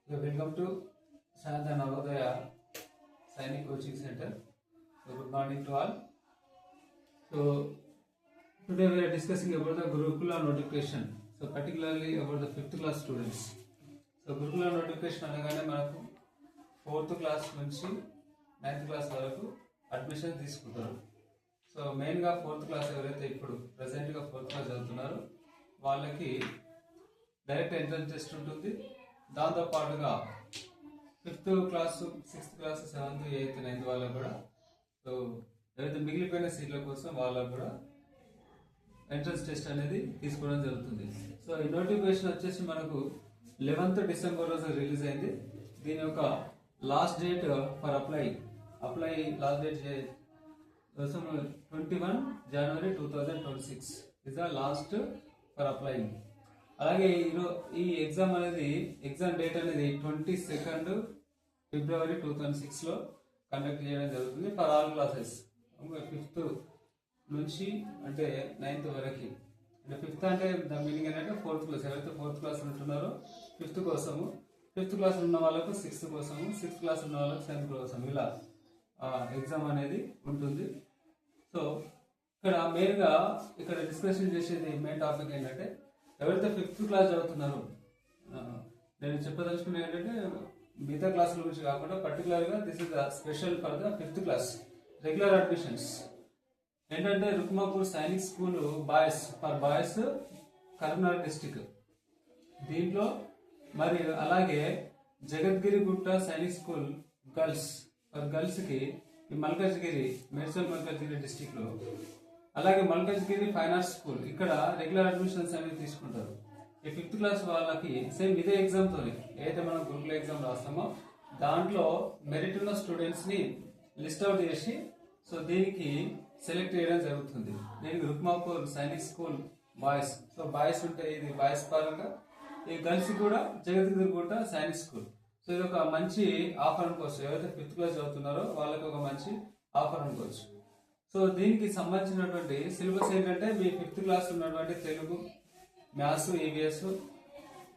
Welcome to Shanata Navodaya Sainik Coaching Center. So good morning to all. So today we are discussing about the Gurukula notification. So particularly about the 5th class students. So Gurukula notification అనగానే మనకు 4th class నుంచి 9th class వరకు admission తీసుకుంటారు. So మెయిన్గా 4th class ఎవరైతే ఇప్పుడు ప్రెసెంట్గా 4th class చదువుతున్నారో వాళ్ళకి direct entrance test ఉంటుంది. దాంతో పాటుగా 5th class 6th class 7th 8th 9th వాళ్ళకు కూడా సో ఎవరైతే మిగిలిపోయిన సీట్ల కోసం వాళ్ళకు కూడా ఎంట్రన్స్ టెస్ట్ అనేది తీసుకోవడం జరుగుతుంది. సో ఈ నోటిఫికేషన్ వచ్చేసి మనకు 11th డిసెంబర్ రోజు రిలీజ్ అయింది. దీని యొక్క last date for apply last date కోసం 21 జనవరి 2026 is the last for applying. అలాగే ఈ ఎగ్జామ్ డేట్ అనేది 22 ఫిబ్రవరి 2006 కండక్ట్ చేయడం జరుగుతుంది ఫర్ ఆల్ క్లాసెస్. 5th నుంచి అంటే 9th వరకు. అంటే 5th అంటే ద మీనింగ్ ఏంటంటే 4th క్లాస్ ఎవరైతే 4th క్లాస్ ఉంటున్నారో 5th కోసము, 5th క్లాస్ ఉన్న వాళ్ళకు 6th కోసము, 6th క్లాస్ ఉన్న వాళ్ళకు 7th కోసం ఇలా ఎగ్జామ్ అనేది ఉంటుంది. సో ఇక్కడ ఇక్కడ డిస్కషన్ చేసేది మెయిన్ టాపిక్ ఏంటంటే ఎవరైతే 5th క్లాస్ చదువుతున్నారో నేను చెప్పదలుచుకునే ఏంటంటే మిగతా క్లాసుల గురించి కాకుండా పర్టికులర్గా this is the special for the 5th class regular admissions. ఏంటంటే Rukmapur Sainik school boys Karimnagar district దీంట్లో, మరి అలాగే జగద్గిరిగుట్ట సైనిక్ స్కూల్ గర్ల్స్కి ఈ మేడ్చల్ మల్కాజ్గిరి డిస్టిక్ లో, అలాగే మల్కాజ్గిరి ఫైన్ ఆర్ట్స్ స్కూల్ ఇక్కడ రెగ్యులర్ అడ్మిషన్స్ అనేవి తీసుకుంటారు. ఈ 5th క్లాస్ వాళ్ళకి సేమ్ ఇదే ఎగ్జామ్ తోనే ఏదైతే మనం గ్రూప్ లో ఎగ్జామ్ రాస్తామో దాంట్లో మెరిట్ ఉన్న స్టూడెంట్స్ ని లిస్ట్ అవుట్ చేసి సో దీనికి సెలెక్ట్ చేయడం జరుగుతుంది. దీనికి Rukmapur Sainik school boys, so boys ఉంటే ఇది బాయ్స్ పరంగా, ఈ గర్ల్స్ కూడా జగద్గిరిగుట్ట సైనిక్ స్కూల్. సో ఇది ఒక మంచి ఆఫర్ అనుకోవచ్చు. ఎవరైతే 5th క్లాస్ చదువుతున్నారో వాళ్ళకి ఒక మంచి ఆఫర్ అనుకోవచ్చు. సో దీనికి సంబంధించినటువంటి సిలబస్ ఏంటంటే మీ 5th క్లాస్ ఉన్నటువంటి తెలుగు, మ్యాథ్స్, ఈవీఎస్,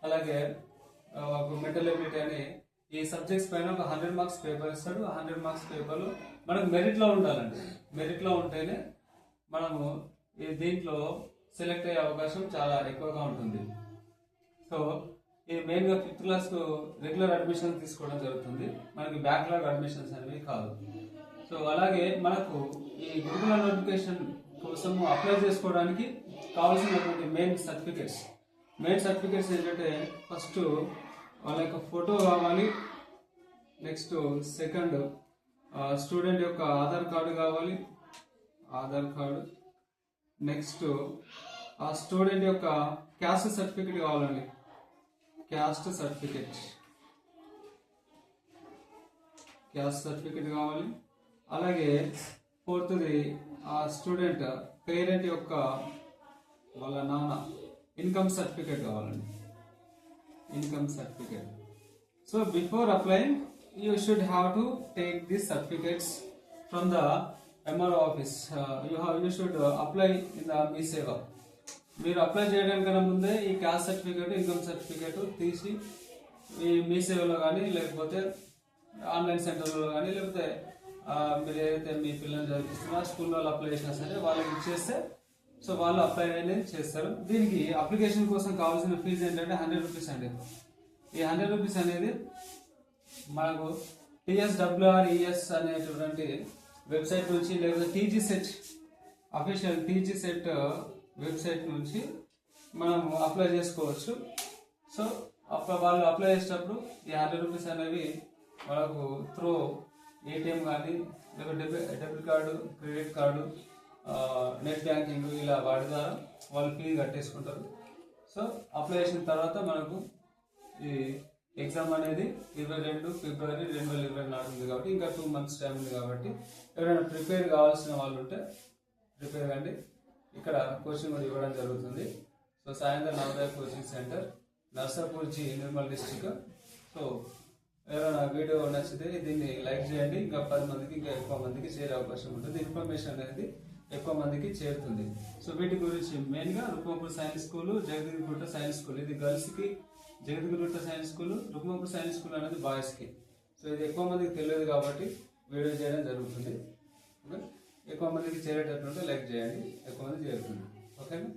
అలాగే మెంటల్ ఎబిలిటీ అని ఈ సబ్జెక్ట్స్ పైన ఒక 100 మార్క్స్ పేపర్ ఇస్తాడు. 100 మార్క్స్ పేపర్లు మనకు మెరిట్ లో ఉండాలండి. మెరిట్ లో ఉంటేనే మనము దీంట్లో సెలెక్ట్ అయ్యే అవకాశం చాలా ఎక్కువగా ఉంటుంది. సో ఈ మెయిన్ గా 5th క్లాస్ కు రెగ్యులర్ అడ్మిషన్ తీసుకోవడం జరుగుతుంది. మనకి బ్యాక్లాగ్ అడ్మిషన్స్ అనేవి కాదు. సో అలాగే మనకు ఈ గురుకుల నోటిఫికేషన్ కోసం అప్లై చేసుకోవడానికి కావాల్సినటువంటి మెయిన్ సర్టిఫికెట్స్ ఏంటంటే ఫస్ట్ వాళ్ళ యొక్క ఫోటో కావాలి, నెక్స్ట్ సెకండ్ స్టూడెంట్ యొక్క ఆధార్ కార్డు కావాలి, నెక్స్ట్ ఆ స్టూడెంట్ యొక్క క్యాస్ట్ సర్టిఫికెట్ కావాలండి, క్యాస్ట్ సర్టిఫికెట్ కావాలి. అలాగే 4th ఆ స్టూడెంట్ పేరెంట్ యొక్క వాళ్ళ నాన్న ఇన్కమ్ సర్టిఫికెట్ కావాలండి, income certificate. So before applying you should have to take this certificates from the MRO office. You should apply in the Mee Seva. మీరు అప్లై చేయడానికన్నా ముందే ఈ క్యాస్ట్ సర్టిఫికేట్, ఇన్కమ్ సర్టిఫికేట్ తీసి ఈ మీ సేవలో కానీ లేకపోతే ఆన్లైన్ సెంటర్లో కానీ లేకపోతే మీరు ఏదైతే మీ పిల్లల్ని చదివిస్తున్నా స్కూల్లో అప్లై చేసినా సరే వాళ్ళకి ఇచ్చేస్తే సో వాళ్ళు అప్లై అనేది చేస్తారు. దీనికి అప్లికేషన్ కోసం కావాల్సిన ఫీజు ఏంటంటే 100 రూపీస్ అండి. ఈ 100 రూపీస్ అనేది మనకు TSWRES అనేటువంటి వెబ్సైట్ నుంచి లేకపోతే TGSET అఫీషియల్ TGSET వెబ్సైట్ నుంచి మనం అప్లై చేసుకోవచ్చు. సో వాళ్ళు అప్లై చేసేటప్పుడు ఈ 100 రూపీస్ అనేవి మనకు త్రూ ఏటీఎం కానీ లేకపోతే debit card, credit card, net banking ఇలా వాటి ద్వారా వాళ్ళు ఫీజు కట్టేసుకుంటారు. సో అప్లై చేసిన తర్వాత మనకు ఈ ఎగ్జామ్ అనేది 22 ఫిబ్రవరి 2024 ఉంది కాబట్టి ఇంకా 2 months టైం ఉంది కాబట్టి ఎవరైనా ప్రిపేర్ కావాల్సిన వాళ్ళు ఉంటే ప్రిపేర్ కండి. ఇక్కడ కోచింగ్ కూడా ఇవ్వడం జరుగుతుంది. సో సాయంత్రం Navodaya coaching centre, Narsapur G, Nirmal district. So ఎవరైనా వీడియో నచ్చితే దీన్ని లైక్ చేయండి. ఇంకా 10 మందికి ఇంకా ఎక్కువ మందికి చేరే అవకాశం ఉంటుంది. ఇన్ఫర్మేషన్ అనేది ఎక్కువ మందికి చేరుతుంది. సో వీటి గురించి మెయిన్గా Rukmapur science school, Jagadgirigutta science school ఇది గర్ల్స్కి జగద్గురుట్ట science school, Rukmapur science school అనేది బాయ్స్కి. సో ఇది ఎక్కువ మందికి తెలియదు కాబట్టి వీడియో చేయడం జరుగుతుంది. ఓకే, ఎక్కువ మందికి చేరేటట్టుంటే లైక్ చేయండి, ఎక్కువ మంది చేరుతుంది. ఓకేనా.